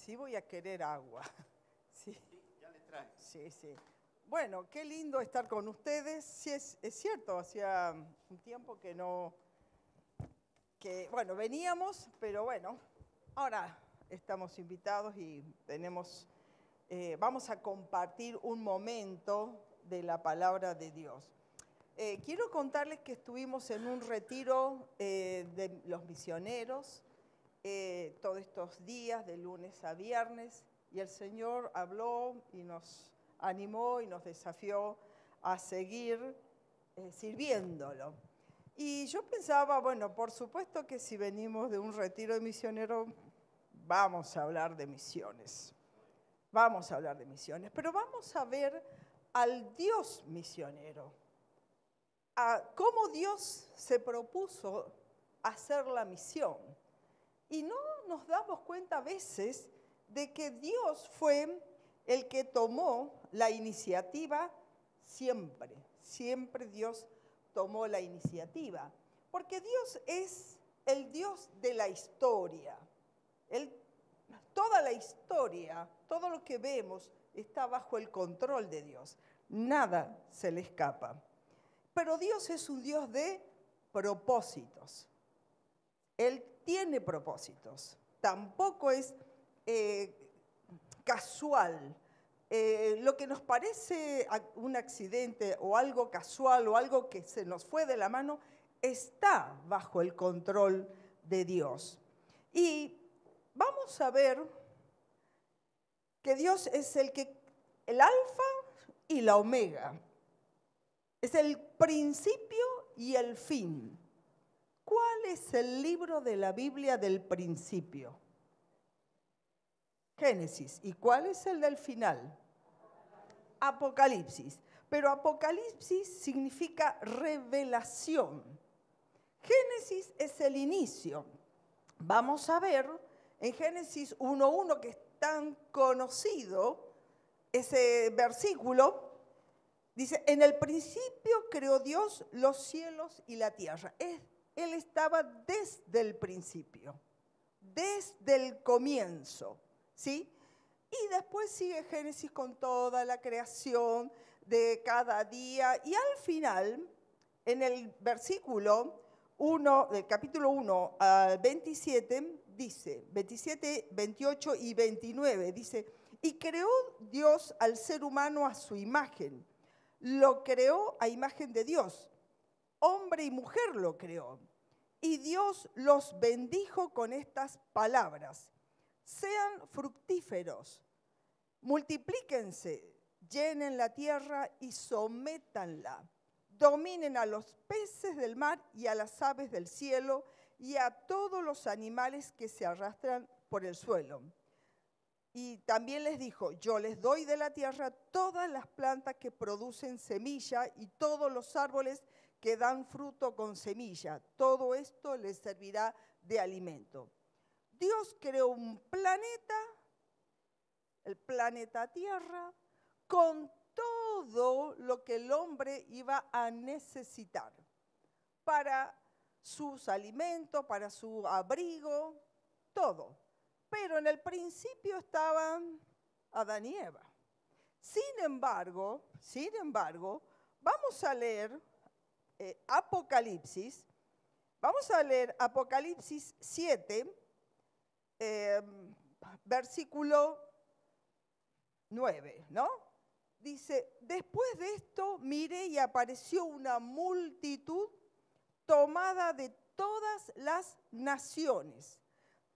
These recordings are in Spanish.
Sí voy a querer agua. Sí, Sí, ya le traje. sí, sí. Bueno, qué lindo estar con ustedes. Sí, es cierto, hacía un tiempo que no, bueno, veníamos, pero bueno, ahora estamos invitados y vamos a compartir un momento de la palabra de Dios. Quiero contarles que estuvimos en un retiro de los misioneros todos estos días, de lunes a viernes, y el Señor habló y nos animó y nos desafió a seguir sirviéndolo. Y yo pensaba, bueno, por supuesto que si venimos de un retiro de misioneros, vamos a hablar de misiones. Vamos a hablar de misiones, pero vamos a ver al Dios misionero, a cómo Dios se propuso hacer la misión. Y no nos damos cuenta a veces de que Dios fue el que tomó la iniciativa siempre. Siempre Dios tomó la iniciativa. Porque Dios es el Dios de la historia. Toda la historia, todo lo que vemos está bajo el control de Dios. Nada se le escapa. Pero Dios es un Dios de propósitos. Él tiene propósitos. Tampoco es casual. Lo que nos parece un accidente o algo casual o algo que se nos fue de la mano está bajo el control de Dios. Y vamos a ver que Dios es el alfa y la omega. Es el principio y el fin. ¿Cuál es el libro de la Biblia del principio? Génesis. ¿Y cuál es el del final? Apocalipsis. Pero Apocalipsis significa revelación. Génesis es el inicio. Vamos a ver en Génesis 1:1, que es tan conocido, ese versículo, dice, en el principio creó Dios los cielos y la tierra. Él estaba desde el principio, desde el comienzo, ¿sí? Y después sigue Génesis con toda la creación de cada día. Y al final, en el versículo 1, del capítulo 1 al 27, dice, 27, 28 y 29, dice, y creó Dios al ser humano a su imagen. Lo creó a imagen de Dios. Hombre y mujer lo creó. Y Dios los bendijo con estas palabras. Sean fructíferos, multiplíquense, llenen la tierra y sométanla. Dominen a los peces del mar y a las aves del cielo y a todos los animales que se arrastran por el suelo. Y también les dijo, yo les doy de la tierra todas las plantas que producen semilla y todos los árboles que dan fruto con semilla. Todo esto les servirá de alimento. Dios creó un planeta, el planeta Tierra, con todo lo que el hombre iba a necesitar para sus alimentos, para su abrigo, todo. Pero en el principio estaban Adán y Eva. Sin embargo, vamos a leer Apocalipsis. Vamos a leer Apocalipsis 7, versículo 9, ¿no? Dice, después de esto miré y apareció una multitud tomada de todas las naciones,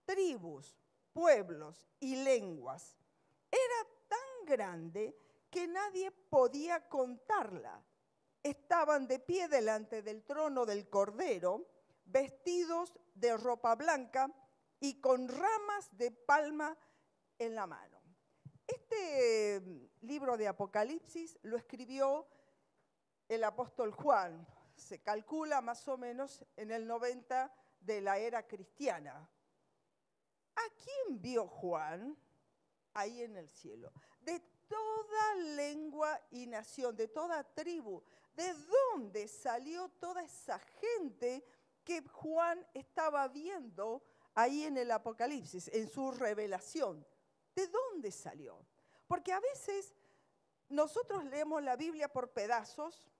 tribus, pueblos y lenguas. Era tan grande que nadie podía contarla. Estaban de pie delante del trono del Cordero, vestidos de ropa blanca y con ramas de palma en la mano. Este libro de Apocalipsis lo escribió el apóstol Juan. Se calcula más o menos en el 90 de la era cristiana. ¿A quién vio Juan? Ahí en el cielo. De toda lengua y nación, de toda tribu. ¿De dónde salió toda esa gente que Juan estaba viendo ahí en el Apocalipsis, en su revelación? ¿De dónde salió? Porque a veces nosotros leemos la Biblia por pedazos,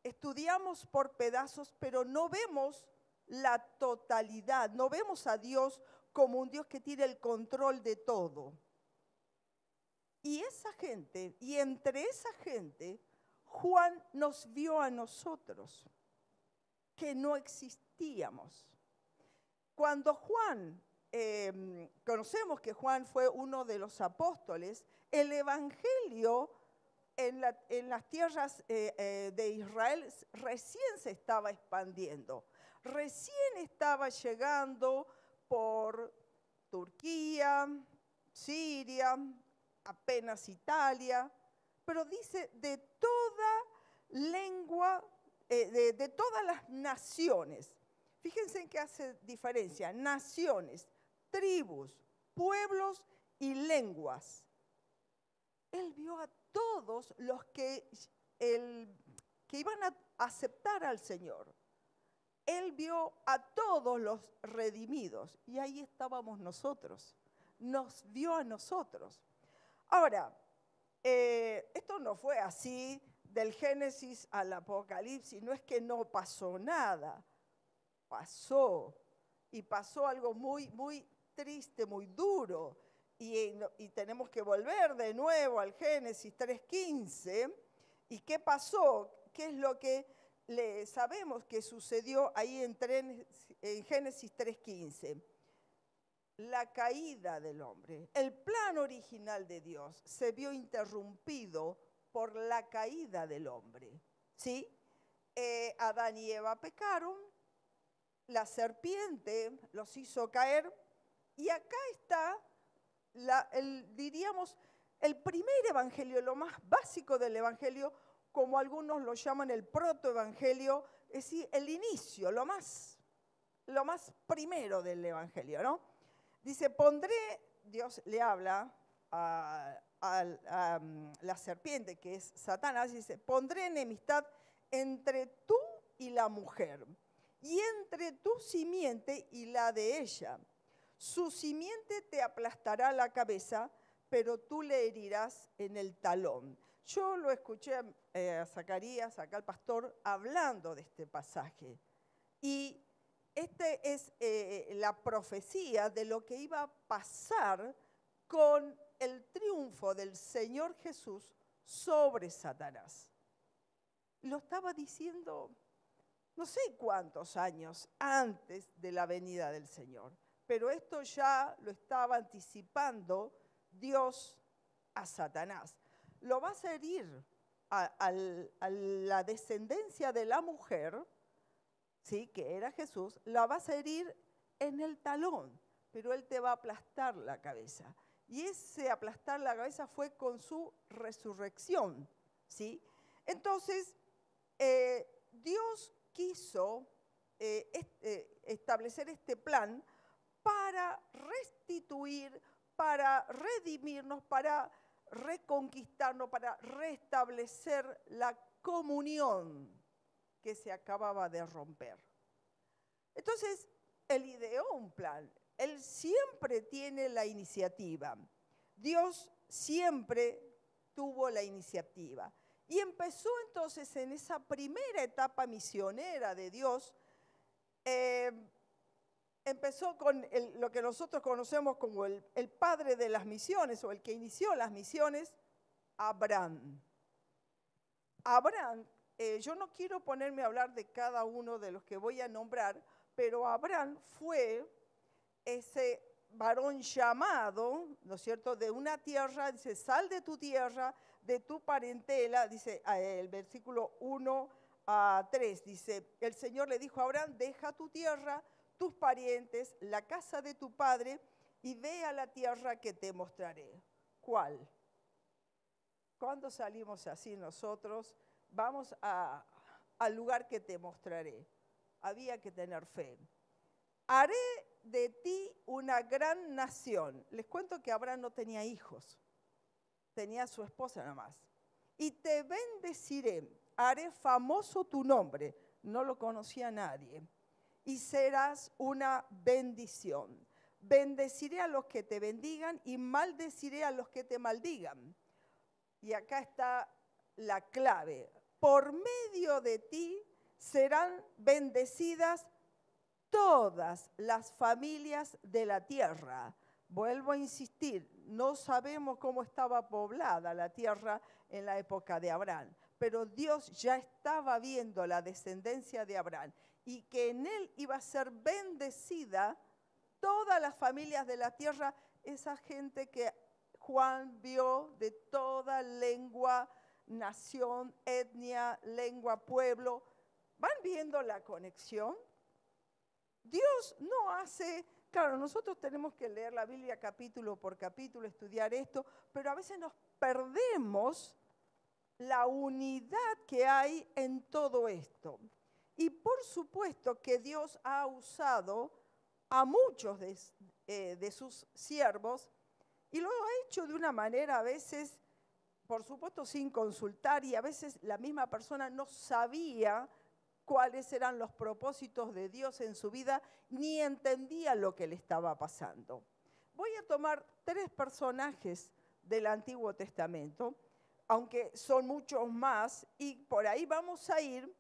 estudiamos por pedazos, pero no vemos la totalidad, no vemos a Dios como un Dios que tiene el control de todo. Y esa gente, y entre esa gente, Juan nos vio a nosotros, que no existíamos. Cuando Juan, conocemos que Juan fue uno de los apóstoles, el evangelio en las tierras de Israel recién se estaba expandiendo, recién estaba llegando por Turquía, Siria, apenas Italia, pero dice de toda lengua, de todas las naciones. Fíjense en qué hace diferencia: naciones, tribus, pueblos y lenguas. Él vio a todos los que iban a aceptar al Señor. Él vio a todos los redimidos y ahí estábamos nosotros. Nos vio a nosotros. Ahora, esto no fue así del Génesis al Apocalipsis, no es que no pasó nada, pasó, y pasó algo muy, muy triste, muy duro, y tenemos que volver de nuevo al Génesis 3:15. ¿Y qué pasó? ¿Qué es lo que sabemos que sucedió ahí en Génesis 3:15? La caída del hombre, el plan original de Dios se vio interrumpido por la caída del hombre, ¿sí? Adán y Eva pecaron, la serpiente los hizo caer, y acá está, diríamos, el primer evangelio, lo más básico del evangelio, como algunos lo llaman el protoevangelio, es decir, el inicio, lo más primero del evangelio, ¿no? Dice, Dios le habla a la serpiente, que es Satanás, dice, pondré enemistad entre tú y la mujer, y entre tu simiente y la de ella. Su simiente te aplastará la cabeza, pero tú le herirás en el talón. Yo lo escuché a Zacarías, acá al pastor, hablando de este pasaje. Y esta es la profecía de lo que iba a pasar con el triunfo del Señor Jesús sobre Satanás. Lo estaba diciendo no sé cuántos años antes de la venida del Señor, pero esto ya lo estaba anticipando Dios a Satanás. Lo va a herir a la descendencia de la mujer, ¿sí? Que era Jesús, la vas a herir en el talón, pero Él te va a aplastar la cabeza. Y ese aplastar la cabeza fue con su resurrección, ¿sí? Entonces, Dios quiso establecer este plan para restituir, para redimirnos, para reconquistarnos, para restablecer la comunión que se acababa de romper. Entonces, Él ideó un plan. Él siempre tiene la iniciativa. Dios siempre tuvo la iniciativa. Y empezó entonces en esa primera etapa misionera de Dios, empezó con lo que nosotros conocemos como el padre de las misiones, o el que inició las misiones, Abraham. Abraham, yo no quiero ponerme a hablar de cada uno de los que voy a nombrar, pero Abraham fue ese varón llamado, ¿no es cierto?, de una tierra, dice, sal de tu tierra, de tu parentela, dice el versículo 1 a 3, dice, el Señor le dijo a Abraham, deja tu tierra, tus parientes, la casa de tu padre, y ve a la tierra que te mostraré. ¿Cuál? ¿Cuándo salimos así nosotros? Vamos al lugar que te mostraré. Había que tener fe. Haré de ti una gran nación. Les cuento que Abraham no tenía hijos, tenía a su esposa nada más. Y te bendeciré, haré famoso tu nombre. No lo conocía nadie. Y serás una bendición. bendeciré a los que te bendigan y maldeciré a los que te maldigan. Y acá está la clave. Por medio de ti serán bendecidas todas las familias de la tierra. Vuelvo a insistir, no sabemos cómo estaba poblada la tierra en la época de Abraham, pero Dios ya estaba viendo la descendencia de Abraham y que en él iba a ser bendecida todas las familias de la tierra, esa gente que Juan vio de toda lengua, nación, etnia, lengua, pueblo. ¿Van viendo la conexión? Dios no hace, claro, nosotros tenemos que leer la Biblia capítulo por capítulo, estudiar esto, pero a veces nos perdemos la unidad que hay en todo esto. Y por supuesto que Dios ha usado a muchos de sus siervos y lo ha hecho de una manera a veces, por supuesto, sin consultar, y a veces la misma persona no sabía cuáles eran los propósitos de Dios en su vida, ni entendía lo que le estaba pasando. Voy a tomar 3 personajes del Antiguo Testamento, aunque son muchos más, y por ahí vamos a ir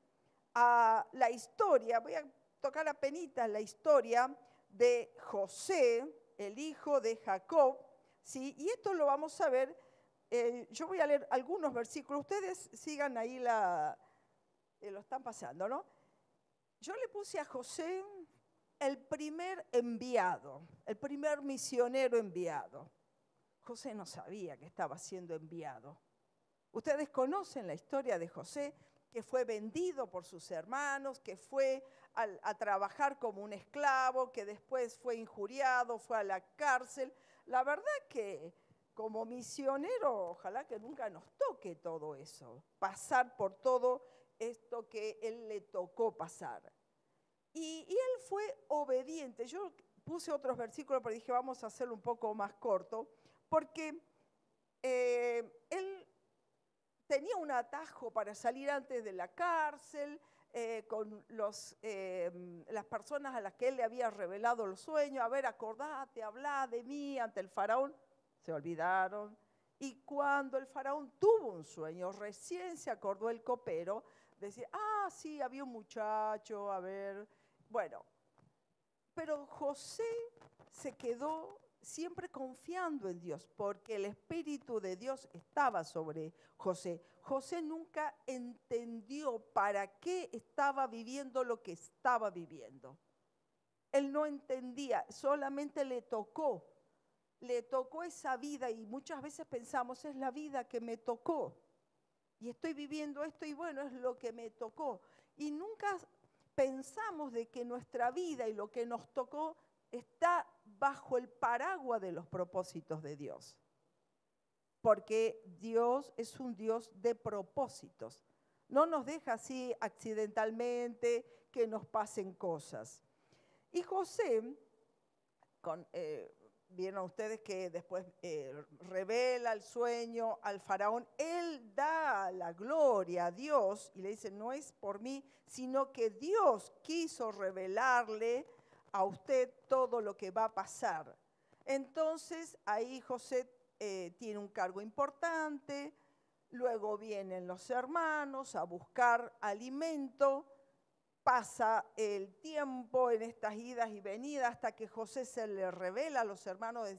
a la historia, voy a tocar apenitas la historia de José, el hijo de Jacob, ¿sí? Y esto lo vamos a ver, yo voy a leer algunos versículos, ustedes sigan ahí lo están pasando, ¿no? Yo le puse a José el primer enviado, el primer misionero enviado. José no sabía que estaba siendo enviado. Ustedes conocen la historia de José, que fue vendido por sus hermanos, que fue a trabajar como un esclavo, que después fue injuriado, fue a la cárcel. La verdad que como misionero, ojalá que nunca nos toque todo eso, pasar por todo esto que él le tocó pasar. Y él fue obediente. Yo puse otros versículos, pero dije vamos a hacerlo un poco más corto, porque él tenía un atajo para salir antes de la cárcel, con las personas a las que él le había revelado el sueño. A ver, acordate, hablá de mí ante el faraón. Se olvidaron. Y cuando el faraón tuvo un sueño, recién se acordó el copero, decir, sí, había un muchacho, a ver. Bueno, pero José se quedó siempre confiando en Dios, porque el Espíritu de Dios estaba sobre José. José nunca entendió para qué estaba viviendo lo que estaba viviendo. Él no entendía, solamente le tocó esa vida, y muchas veces pensamos, es la vida que me tocó, y estoy viviendo esto, y bueno, es lo que me tocó. Y nunca pensamos de que nuestra vida y lo que nos tocó está bajo el paraguas de los propósitos de Dios. Porque Dios es un Dios de propósitos. No nos deja así accidentalmente que nos pasen cosas. Y José, vieron ustedes que después revela el sueño al faraón, él da la gloria a Dios y le dice, no es por mí, sino que Dios quiso revelarle a usted todo lo que va a pasar. Entonces ahí José tiene un cargo importante, luego vienen los hermanos a buscar alimento, pasa el tiempo en estas idas y venidas hasta que José se le revela a los hermanos,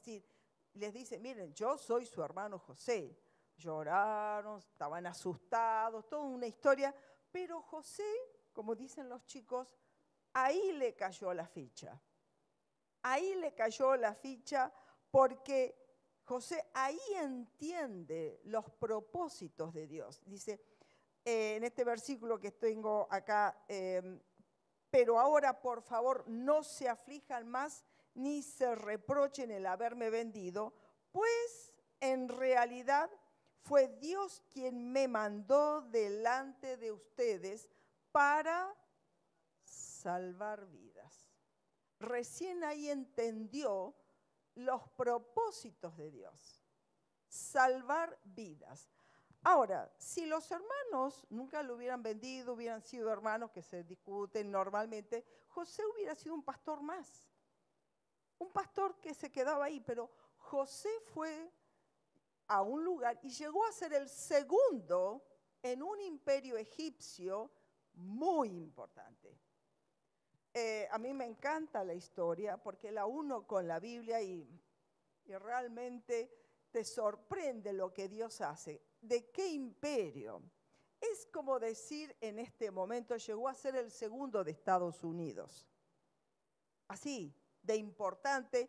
les dice, miren, yo soy su hermano José. Lloraron, estaban asustados, toda una historia, pero José, como dicen los chicos, ahí le cayó la ficha. Ahí le cayó la ficha porque José ahí entiende los propósitos de Dios. Dice, en este versículo que tengo acá, pero ahora por favor no se aflijan más ni se reprochen el haberme vendido, pues en realidad fue Dios quien me mandó delante de ustedes para salvar vidas. Recién ahí entendió los propósitos de Dios, salvar vidas. Ahora, si los hermanos nunca lo hubieran vendido, hubieran sido hermanos que se discuten normalmente, José hubiera sido un pastor más. un pastor que se quedaba ahí, pero José fue a un lugar y llegó a ser el segundo en un imperio egipcio muy importante. A mí me encanta la historia porque la uno con la Biblia y realmente te sorprende lo que Dios hace. ¿De qué imperio? Es como decir en este momento llegó a ser el segundo de Estados Unidos. Así, de importante,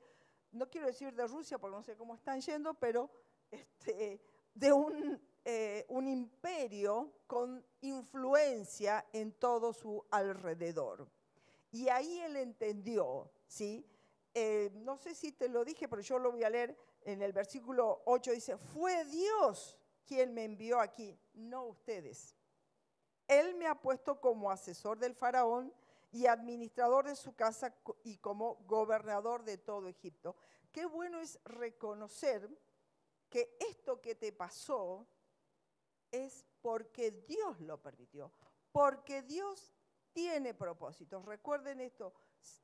no quiero decir de Rusia porque no sé cómo están yendo, pero de un imperio con influencia en todo su alrededor. Y ahí él entendió, ¿sí? No sé si te lo dije, pero yo lo voy a leer en el versículo 8, dice, fue Dios quien me envió aquí, no ustedes. Él me ha puesto como asesor del faraón y administrador de su casa y como gobernador de todo Egipto. Qué bueno es reconocer que esto que te pasó es porque Dios lo permitió, porque Dios tiene propósitos. Recuerden esto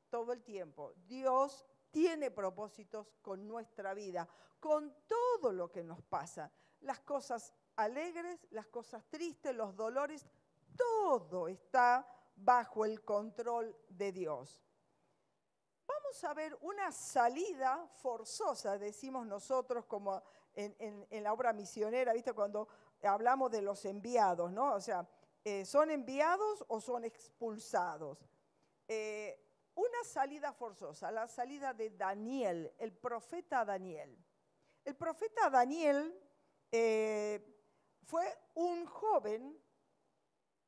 todo el tiempo. Dios tiene propósitos con nuestra vida, con todo lo que nos pasa. Las cosas alegres, las cosas tristes, los dolores, todo está bajo el control de Dios. Vamos a ver una salida forzosa, decimos nosotros como en la obra misionera, ¿viste? Cuando hablamos de los enviados, ¿no? O sea, ¿son enviados o son expulsados? Una salida forzosa, la salida de Daniel, el profeta Daniel. El profeta Daniel fue un joven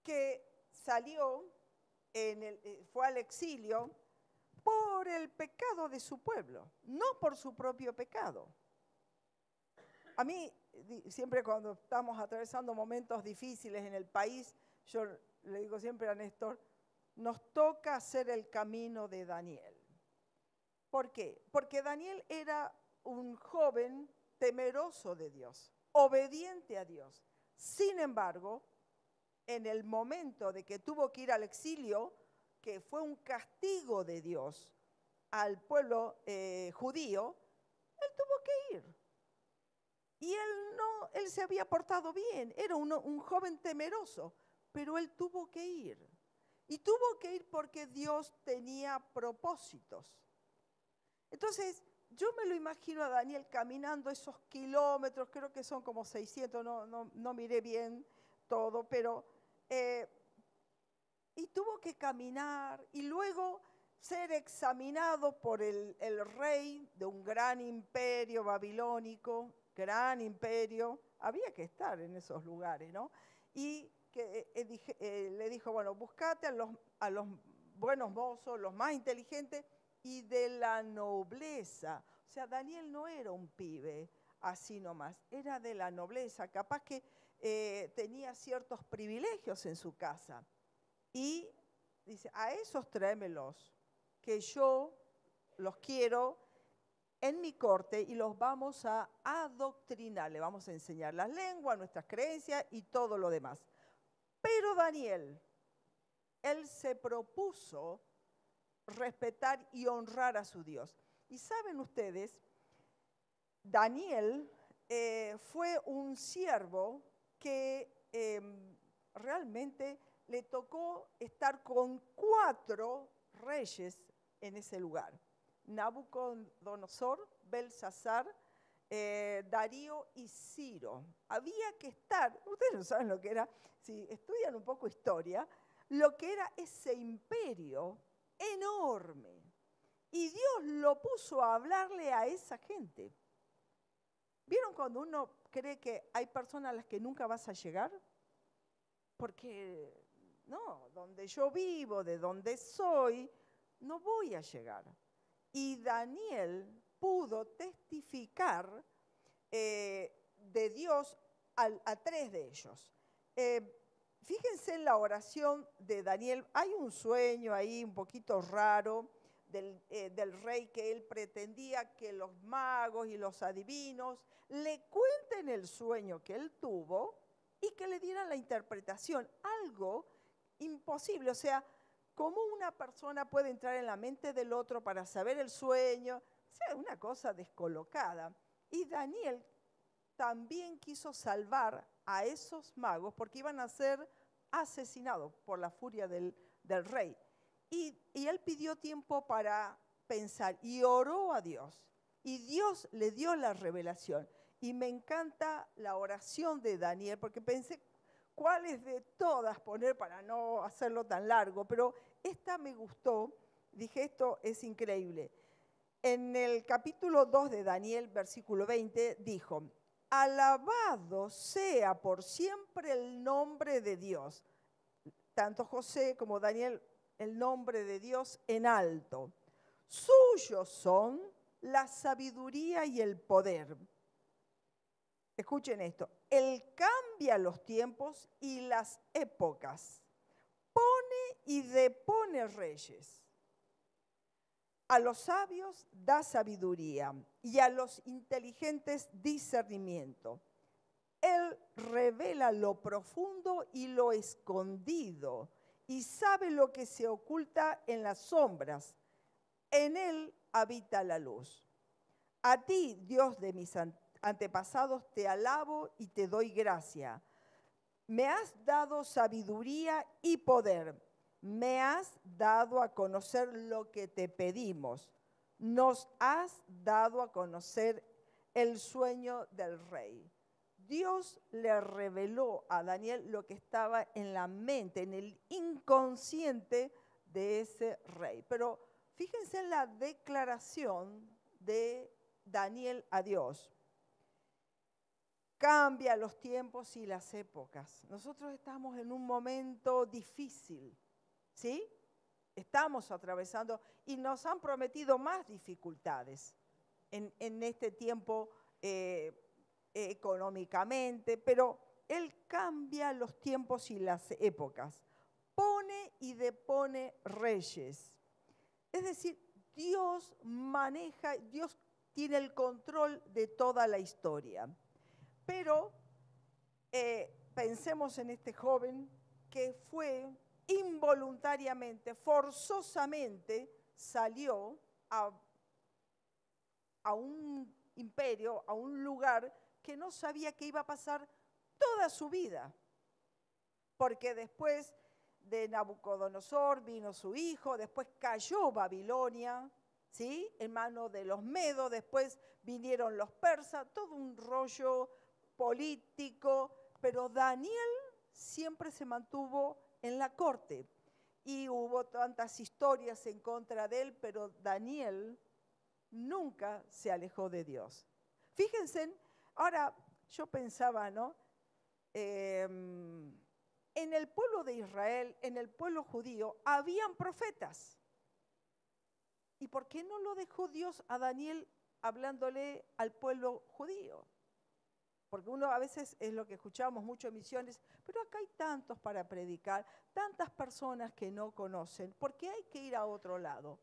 que salió, fue al exilio por el pecado de su pueblo, no por su propio pecado. A mí, siempre cuando estamos atravesando momentos difíciles en el país, yo le digo siempre a Néstor, nos toca hacer el camino de Daniel. ¿Por qué? Porque Daniel era un joven temeroso de Dios, obediente a Dios. Sin embargo, en el momento de que tuvo que ir al exilio, que fue un castigo de Dios al pueblo judío, él tuvo que ir. Y él se había portado bien, era un joven temeroso, pero él tuvo que ir. Y tuvo que ir porque Dios tenía propósitos. Entonces, yo me lo imagino a Daniel caminando esos kilómetros, creo que son como 600, no miré bien todo, pero y tuvo que caminar y luego ser examinado por el rey de un gran imperio babilónico, gran imperio, había que estar en esos lugares, ¿no? Y que le dijo, bueno, buscate a los buenos mozos, los más inteligentes y de la nobleza. O sea, Daniel no era un pibe así nomás, era de la nobleza, capaz que tenía ciertos privilegios en su casa. Y dice, a esos tráemelos, que yo los quiero en mi corte y los vamos a adoctrinar, le vamos a enseñar las lenguas, nuestras creencias y todo lo demás. Pero Daniel, él se propuso respetar y honrar a su Dios. Y saben ustedes, Daniel fue un siervo que realmente le tocó estar con 4 reyes en ese lugar. Nabucodonosor, Belsasar, Darío y Ciro. Había que estar, ustedes no saben lo que era, si estudian un poco historia, lo que era ese imperio enorme. Y Dios lo puso a hablarle a esa gente. ¿Vieron cuando uno cree que hay personas a las que nunca vas a llegar? Porque, no, donde yo vivo, de donde soy, no voy a llegar. Y Daniel pudo testificar de Dios a 3 de ellos. Fíjense en la oración de Daniel, hay un sueño ahí un poquito raro del rey que él pretendía que los magos y los adivinos le cuenten el sueño que él tuvo y que le dieran la interpretación, algo imposible. O sea, ¿cómo una persona puede entrar en la mente del otro para saber el sueño? O sea, una cosa descolocada. Y Daniel también quiso salvar a esos magos porque iban a ser asesinados por la furia del rey. Y él pidió tiempo para pensar y oró a Dios. Y Dios le dio la revelación. Y me encanta la oración de Daniel porque pensé cuáles de todas poner para no hacerlo tan largo, pero esta me gustó. Dije, esto es increíble. En el capítulo 2 de Daniel, versículo 20, dijo: alabado sea por siempre el nombre de Dios. Tanto José como Daniel, el nombre de Dios en alto. Suyos son la sabiduría y el poder. Escuchen esto. Él cambia los tiempos y las épocas. Pone y depone reyes. A los sabios da sabiduría y a los inteligentes discernimiento. Él revela lo profundo y lo escondido y sabe lo que se oculta en las sombras. En él habita la luz. A ti, Dios de mis antepasados, te alabo y te doy gracia. Me has dado sabiduría y poder. Me has dado a conocer lo que te pedimos. Nos has dado a conocer el sueño del rey. Dios le reveló a Daniel lo que estaba en la mente, en el inconsciente de ese rey. Pero fíjense en la declaración de Daniel a Dios. Cambia los tiempos y las épocas. Nosotros estamos en un momento difícil, ¿sí? Estamos atravesando y nos han prometido más dificultades en este tiempo económicamente, pero Él cambia los tiempos y las épocas. Pone y depone reyes. Es decir, Dios maneja, Dios tiene el control de toda la historia. Pero pensemos en este joven que fue involuntariamente, forzosamente, salió a un imperio, a un lugar que no sabía que iba a pasar toda su vida. Porque después de Nabucodonosor vino su hijo, después cayó Babilonia, ¿sí? En manos de los medos, después vinieron los persas, todo un rollo político, pero Daniel siempre se mantuvo en la corte. Y hubo tantas historias en contra de él, pero Daniel nunca se alejó de Dios. Fíjense, ahora yo pensaba, ¿no? En el pueblo de Israel, en el pueblo judío, habían profetas. ¿Y por qué no lo dejó Dios a Daniel hablándole al pueblo judío? Porque uno a veces es lo que escuchamos mucho en misiones, pero acá hay tantos para predicar, tantas personas que no conocen. ¿Por qué hay que ir a otro lado?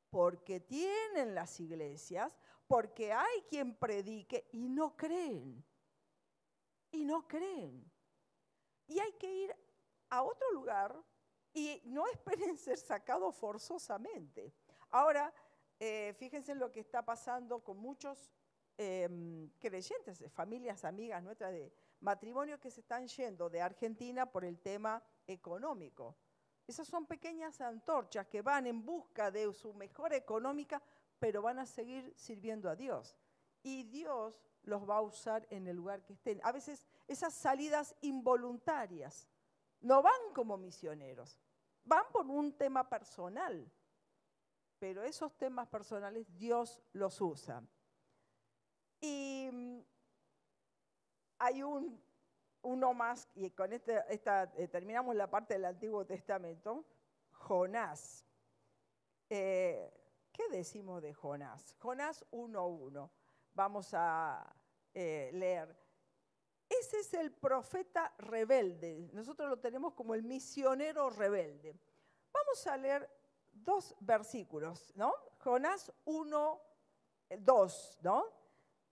Porque tienen las iglesias, porque hay quien predique y no creen. Y no creen. Y hay que ir a otro lugar y no esperen ser sacados forzosamente. Ahora, fíjense en lo que está pasando con muchos creyentes, familias, amigas nuestras de matrimonio que se están yendo de Argentina por el tema económico. Esas son pequeñas antorchas que van en busca de su mejora económica, pero van a seguir sirviendo a Dios. Y Dios los va a usar en el lugar que estén. A veces esas salidas involuntarias no van como misioneros, van por un tema personal, pero esos temas personales Dios los usa. Y hay uno más, y con terminamos la parte del Antiguo Testamento, Jonás. ¿Qué decimos de Jonás? Jonás 1:1. Vamos a leer. Ese es el profeta rebelde. Nosotros lo tenemos como el misionero rebelde. Vamos a leer 2 versículos, ¿no? Jonás 1:2, ¿no?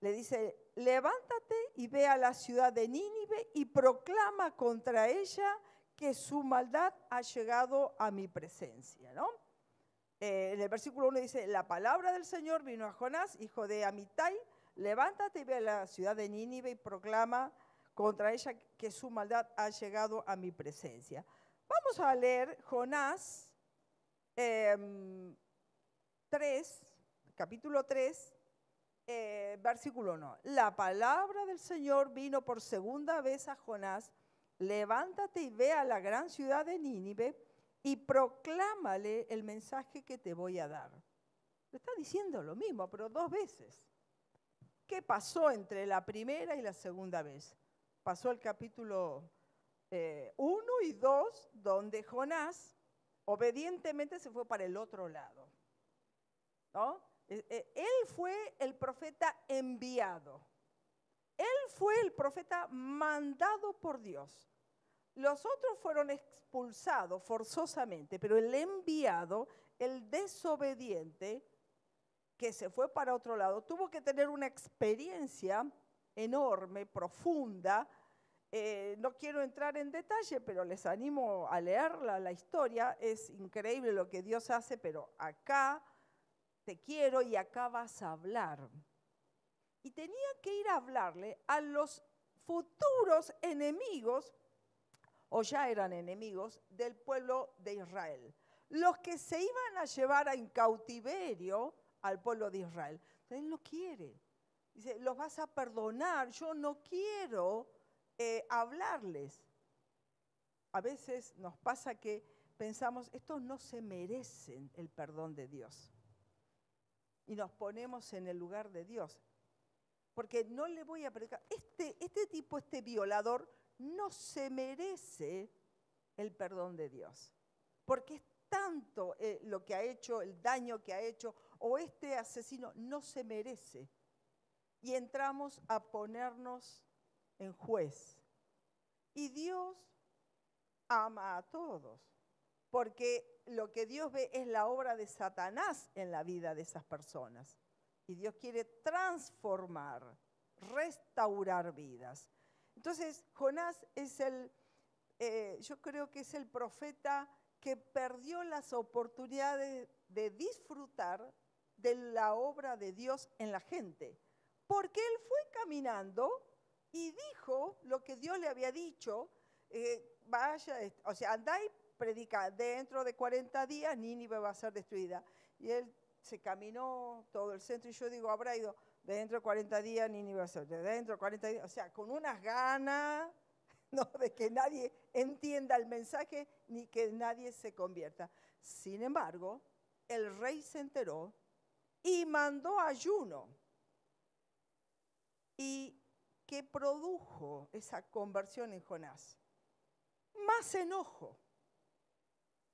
Le dice, levántate y ve a la ciudad de Nínive y proclama contra ella que su maldad ha llegado a mi presencia, ¿no? En el versículo 1 dice, la palabra del Señor vino a Jonás, hijo de Amitai, levántate y ve a la ciudad de Nínive y proclama contra ella que su maldad ha llegado a mi presencia. Vamos a leer Jonás 3, capítulo 3, versículo 1. La palabra del Señor vino por segunda vez a Jonás, levántate y ve a la gran ciudad de Nínive y proclámale el mensaje que te voy a dar. Le está diciendo lo mismo, pero 2 veces. ¿Qué pasó entre la primera y la segunda vez? Pasó el capítulo 1 y 2, donde Jonás obedientemente se fue para el otro lado, ¿no? Él fue el profeta enviado. Él fue el profeta mandado por Dios. Los otros fueron expulsados forzosamente, pero el enviado, el desobediente, que se fue para otro lado, tuvo que tener una experiencia enorme, profunda. No quiero entrar en detalle, pero les animo a leerla, la historia. Es increíble lo que Dios hace, pero acá te quiero y acá vas a hablar. Y tenía que ir a hablarle a los futuros enemigos, o ya eran enemigos, del pueblo de Israel. Los que se iban a llevar en cautiverio al pueblo de Israel. Entonces él no quiere. Dice, los vas a perdonar, yo no quiero hablarles. A veces nos pasa que pensamos, estos no se merecen el perdón de Dios. Y nos ponemos en el lugar de Dios. Porque no le voy a predicar. Este tipo, este violador, no se merece el perdón de Dios. Porque es tanto lo que ha hecho, el daño que ha hecho, o este asesino no se merece. Y entramos a ponernos en juez. Y Dios ama a todos. Porque lo que Dios ve es la obra de Satanás en la vida de esas personas. Y Dios quiere transformar, restaurar vidas. Entonces, Jonás es yo creo que es el profeta que perdió las oportunidades de disfrutar de la obra de Dios en la gente. Porque él fue caminando y dijo lo que Dios le había dicho, andá y predica, dentro de 40 días Nínive va a ser destruida. Y él se caminó todo el centro y yo digo, habrá ido, dentro de 40 días Nínive va a ser, dentro de 40 días, o sea, con unas ganas, no de que nadie entienda el mensaje ni que nadie se convierta. Sin embargo, el rey se enteró y mandó ayuno. ¿Y qué produjo esa conversión en Jonás? Más enojo.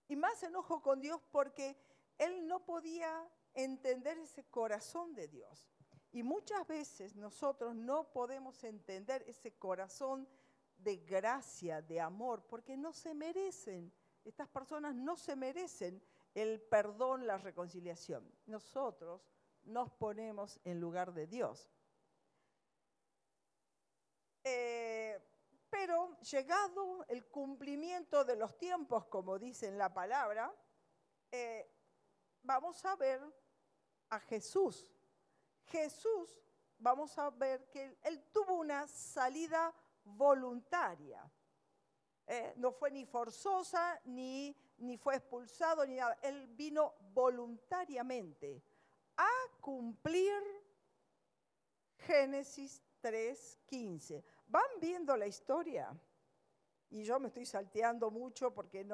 Y más enojo con Dios porque él no podía entender ese corazón de Dios. Y muchas veces nosotros no podemos entender ese corazón de gracia, de amor, porque no se merecen. Estas personas no se merecen el perdón, la reconciliación. Nosotros nos ponemos en lugar de Dios. Pero llegado el cumplimiento de los tiempos, como dice en la palabra, vamos a ver a Jesús. Jesús, vamos a ver que él tuvo una salida voluntaria. No fue ni forzosa, ni fue expulsado, ni nada. Él vino voluntariamente a cumplir Génesis 3:15. ¿Van viendo la historia? Y yo me estoy salteando mucho porque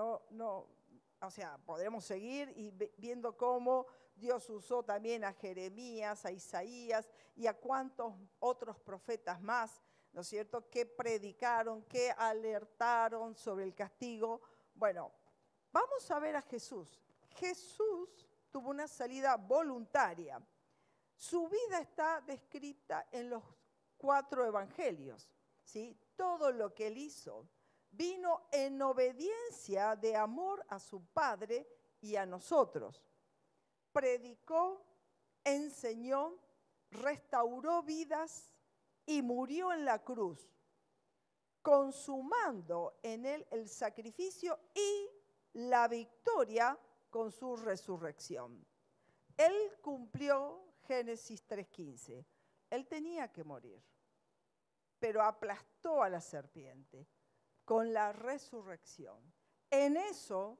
podremos seguir y viendo cómo Dios usó también a Jeremías, a Isaías y a cuantos otros profetas más, ¿no es cierto?, que predicaron, que alertaron sobre el castigo. Bueno, vamos a ver a Jesús. Jesús tuvo una salida voluntaria. Su vida está descrita en los 4 evangelios, ¿sí? Todo lo que él hizo vino en obediencia de amor a su Padre y a nosotros. Predicó, enseñó, restauró vidas y murió en la cruz. consumando en él el sacrificio y la victoria con su resurrección. Él cumplió Génesis 3:15. Él tenía que morir, pero aplastó a la serpiente con la resurrección. En eso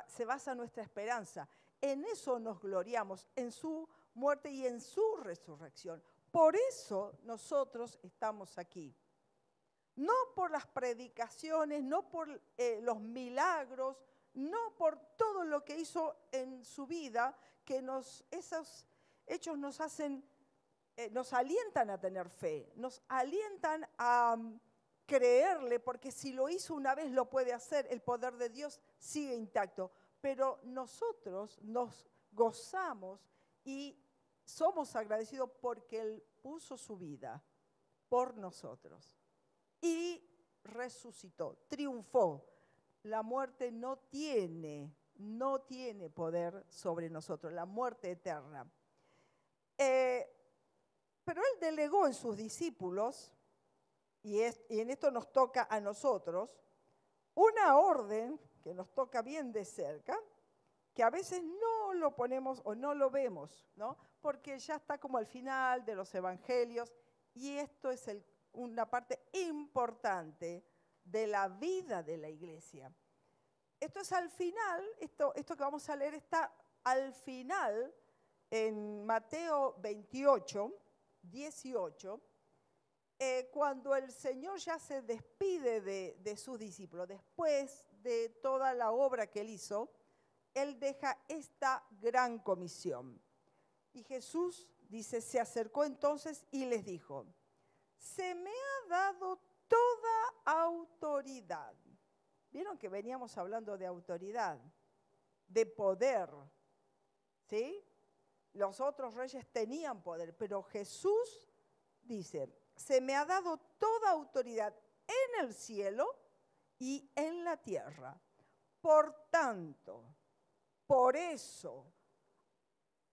se basa nuestra esperanza. En eso nos gloriamos, en su muerte y en su resurrección. Por eso nosotros estamos aquí. No por las predicaciones, no por los milagros, no por todo lo que hizo en su vida, que esos hechos nos alientan a tener fe, nos alientan a creerle, porque si lo hizo una vez lo puede hacer, el poder de Dios sigue intacto. Pero nosotros nos gozamos y somos agradecidos porque Él puso su vida por nosotros y resucitó, triunfó. La muerte no tiene poder sobre nosotros, la muerte eterna. Pero Él delegó en sus discípulos, y en esto nos toca a nosotros, una orden que nos toca bien de cerca, que a veces no lo ponemos o no lo vemos, ¿no? Porque ya está como al final de los evangelios, y esto es una parte importante de la vida de la iglesia. Esto es al final, esto que vamos a leer está al final en Mateo 28, 18, cuando el Señor ya se despide de sus discípulos, después de toda la obra que Él hizo, Él deja esta gran comisión. Y Jesús, dice, se acercó entonces y les dijo: se me ha dado toda autoridad. ¿Vieron que veníamos hablando de autoridad, de poder? ¿Sí? Los otros reyes tenían poder, pero Jesús dice: se me ha dado toda autoridad en el cielo y en la tierra. Por tanto, por eso,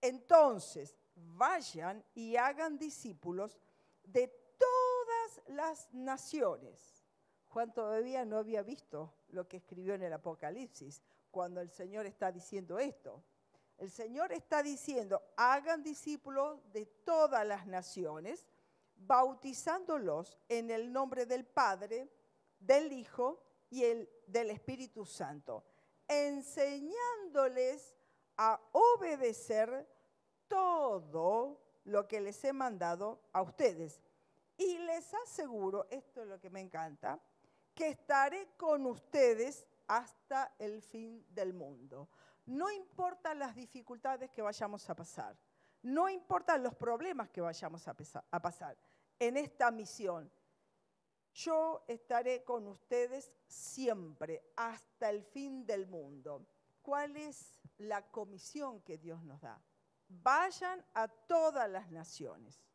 entonces, vayan y hagan discípulos de todas las naciones. Juan todavía no había visto lo que escribió en el Apocalipsis, cuando el Señor está diciendo esto. El Señor está diciendo: hagan discípulos de todas las naciones, bautizándolos en el nombre del Padre, del Hijo y del Espíritu Santo, enseñándoles a obedecer todo lo que les he mandado a ustedes. Y les aseguro, esto es lo que me encanta, que estaré con ustedes hasta el fin del mundo. No importan las dificultades que vayamos a pasar, no importan los problemas que vayamos a pasar en esta misión. Yo estaré con ustedes siempre, hasta el fin del mundo. ¿Cuál es la comisión que Dios nos da? Vayan a todas las naciones.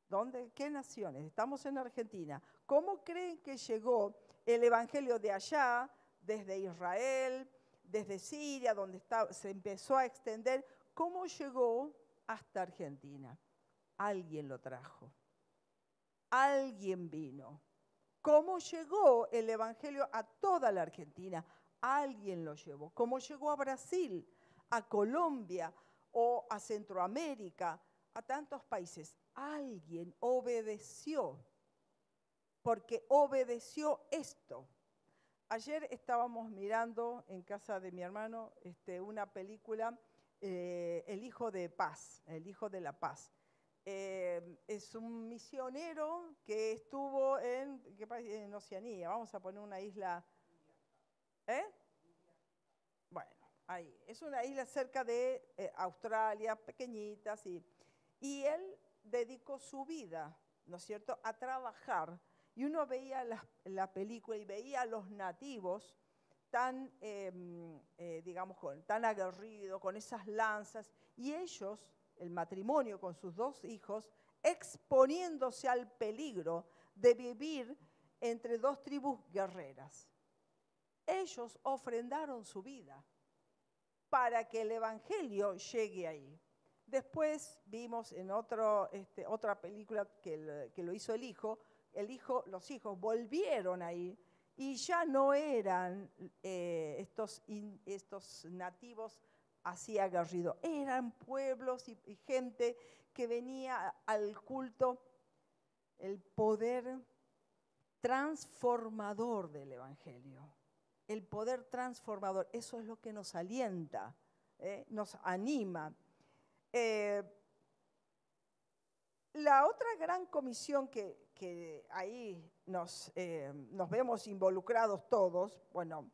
¿Dónde? ¿Qué naciones? Estamos en Argentina. ¿Cómo creen que llegó el evangelio de allá, desde Israel, desde Siria, donde se empezó a extender? ¿Cómo llegó hasta Argentina? Alguien lo trajo. Alguien vino. ¿Cómo llegó el evangelio a toda la Argentina? Alguien lo llevó. ¿Cómo llegó a Brasil, a Colombia o a Centroamérica, a tantos países? Alguien obedeció, porque obedeció esto. Ayer estábamos mirando en casa de mi hermano una película, El Hijo de Paz, El Hijo de la Paz. Es un misionero que estuvo en Oceanía. Vamos a poner una isla. Bueno, ahí. Es una isla cerca de Australia, pequeñitas. Y él dedicó su vida, ¿no es cierto?, a trabajar. Y uno veía la película y veía a los nativos tan, tan aguerridos, con esas lanzas. Y ellos, el matrimonio con sus dos hijos, exponiéndose al peligro de vivir entre dos tribus guerreras. Ellos ofrendaron su vida para que el evangelio llegue ahí. Después vimos en otra película que lo hizo el hijo, los hijos volvieron ahí y ya no eran estos nativos así aguerridos, eran pueblos y gente que venía al culto, el poder transformador del Evangelio. El poder transformador, eso es lo que nos alienta, nos anima. La otra gran comisión que ahí nos vemos involucrados todos, bueno,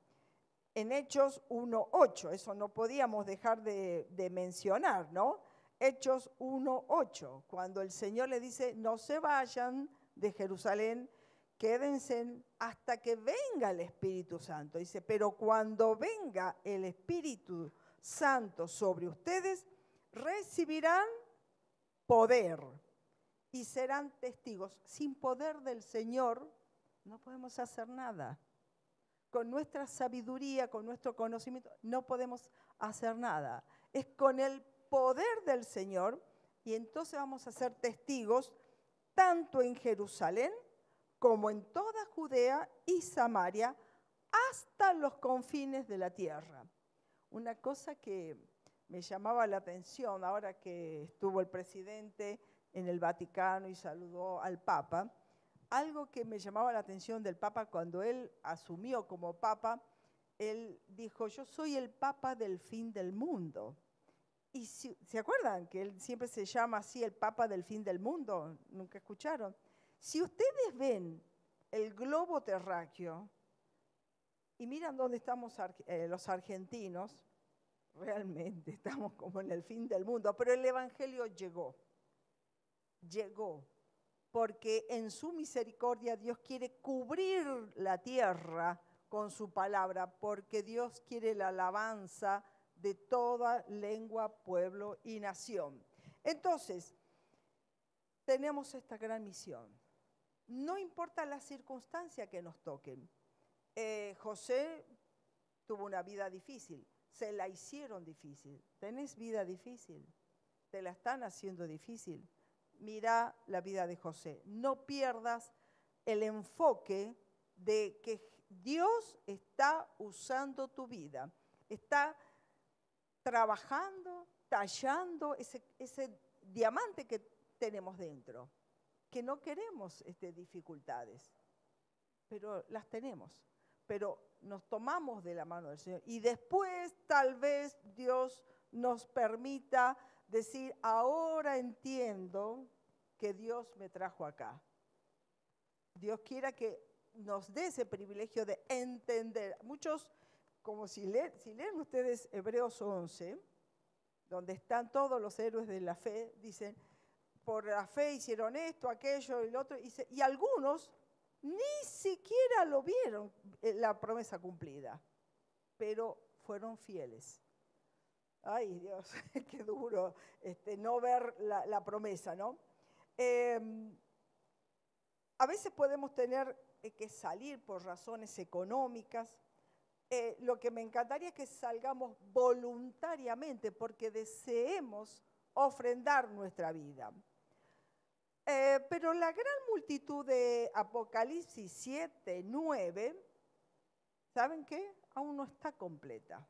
en Hechos 1:8, eso no podíamos dejar de mencionar, ¿no? Hechos 1:8, cuando el Señor le dice, no se vayan de Jerusalén, quédense hasta que venga el Espíritu Santo. Dice, pero cuando venga el Espíritu Santo sobre ustedes, recibirán poder y serán testigos. Sin poder del Señor no podemos hacer nada. Con nuestra sabiduría, con nuestro conocimiento, no podemos hacer nada. Es con el poder del Señor y entonces vamos a ser testigos tanto en Jerusalén como en toda Judea y Samaria, hasta los confines de la tierra. Una cosa que me llamaba la atención ahora que estuvo el presidente en el Vaticano y saludó al Papa, algo que me llamaba la atención del Papa cuando él asumió como Papa, él dijo, yo soy el Papa del fin del mundo. Y ¿se acuerdan que él siempre se llama así el Papa del fin del mundo? ¿Nunca escucharon? Si ustedes ven el globo terráqueo y miran dónde estamos los argentinos, realmente estamos como en el fin del mundo, pero el Evangelio llegó, porque en su misericordia Dios quiere cubrir la tierra con su palabra, porque Dios quiere la alabanza de toda lengua, pueblo y nación. Entonces, tenemos esta gran misión. No importa la circunstancia que nos toquen. José tuvo una vida difícil, se la hicieron difícil. ¿Tenés vida difícil? ¿Te la están haciendo difícil? Mira la vida de José. No pierdas el enfoque de que Dios está usando tu vida. Está trabajando, tallando ese diamante que tenemos dentro. Que no queremos dificultades, pero las tenemos. Pero nos tomamos de la mano del Señor. Y después tal vez Dios nos permita decir, ahora entiendo que Dios me trajo acá. Dios quiera que nos dé ese privilegio de entender. Muchos, como si leen ustedes Hebreos 11, donde están todos los héroes de la fe, dicen, por la fe hicieron esto, aquello y lo otro, y algunos ni siquiera lo vieron, la promesa cumplida, pero fueron fieles. Ay, Dios, qué duro no ver la promesa, ¿no? A veces podemos tener que salir por razones económicas. Lo que me encantaría es que salgamos voluntariamente porque deseemos ofrendar nuestra vida. Pero la gran multitud de Apocalipsis 7, 9, ¿saben qué? Aún no está completa.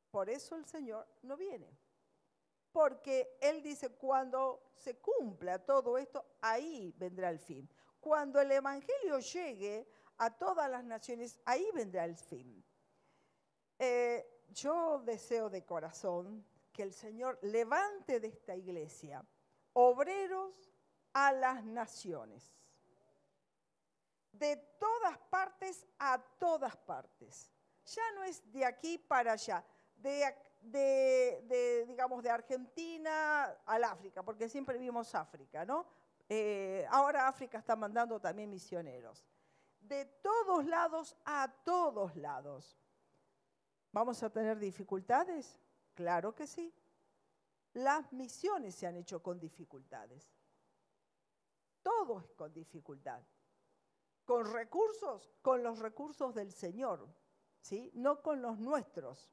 Por eso el Señor no viene. Porque Él dice, cuando se cumpla todo esto, ahí vendrá el fin. Cuando el Evangelio llegue a todas las naciones, ahí vendrá el fin. Yo deseo de corazón que el Señor levante de esta iglesia obreros a las naciones, de todas partes a todas partes. Ya no es de aquí para allá, digamos, de Argentina al África, porque siempre vimos África, ¿no? Ahora África está mandando también misioneros. De todos lados a todos lados. ¿Vamos a tener dificultades? Claro que sí. Las misiones se han hecho con dificultades. Todo es con dificultad. Con recursos, con los recursos del Señor, ¿sí? No con los nuestros.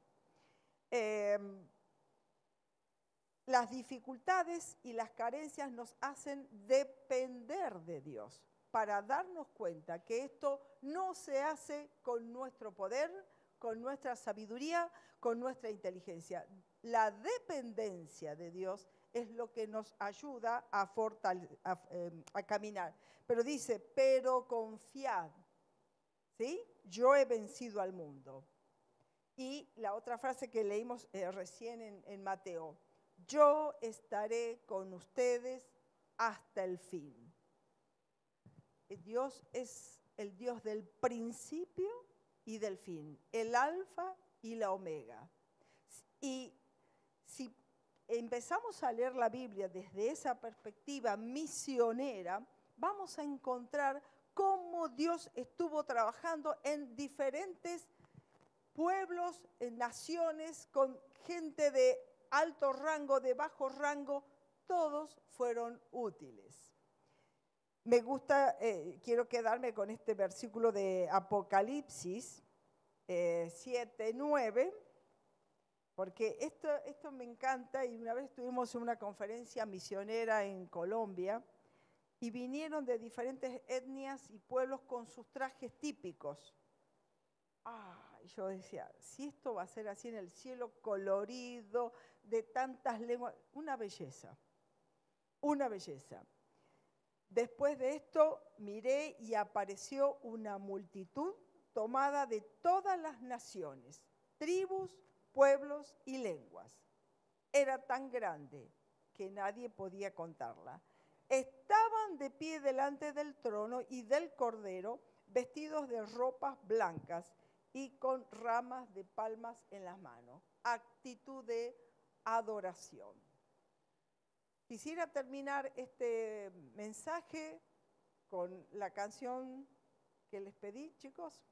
Las dificultades y las carencias nos hacen depender de Dios. para darnos cuenta que esto no se hace con nuestro poder, con nuestra sabiduría, con nuestra inteligencia. La dependencia de Dios es lo que nos ayuda a caminar. Pero dice, pero confiad, ¿sí? Yo he vencido al mundo. Y la otra frase que leímos recién en Mateo, yo estaré con ustedes hasta el fin. Dios es el Dios del principio y del fin, el alfa y la omega. Y si empezamos a leer la Biblia desde esa perspectiva misionera, vamos a encontrar cómo Dios estuvo trabajando en diferentes pueblos, en naciones, con gente de alto rango, de bajo rango, todos fueron útiles. Me gusta, quiero quedarme con este versículo de Apocalipsis 7, 9, porque esto me encanta, y una vez estuvimos en una conferencia misionera en Colombia y vinieron de diferentes etnias y pueblos con sus trajes típicos. Yo decía, si esto va a ser así en el cielo, colorido, de tantas lenguas, una belleza, una belleza. Después de esto miré y apareció una multitud tomada de todas las naciones, tribus, pueblos y lenguas. Era tan grande que nadie podía contarla. Estaban de pie delante del trono y del Cordero, vestidos de ropas blancas y con ramas de palmas en las manos. Actitud de adoración. Quisiera terminar este mensaje con la canción que les pedí, chicos.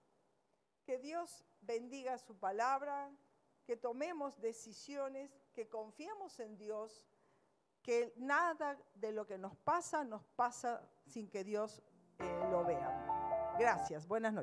Que Dios bendiga su palabra, que tomemos decisiones, que confiemos en Dios, que nada de lo que nos pasa sin que Dios lo vea. Gracias, buenas noches.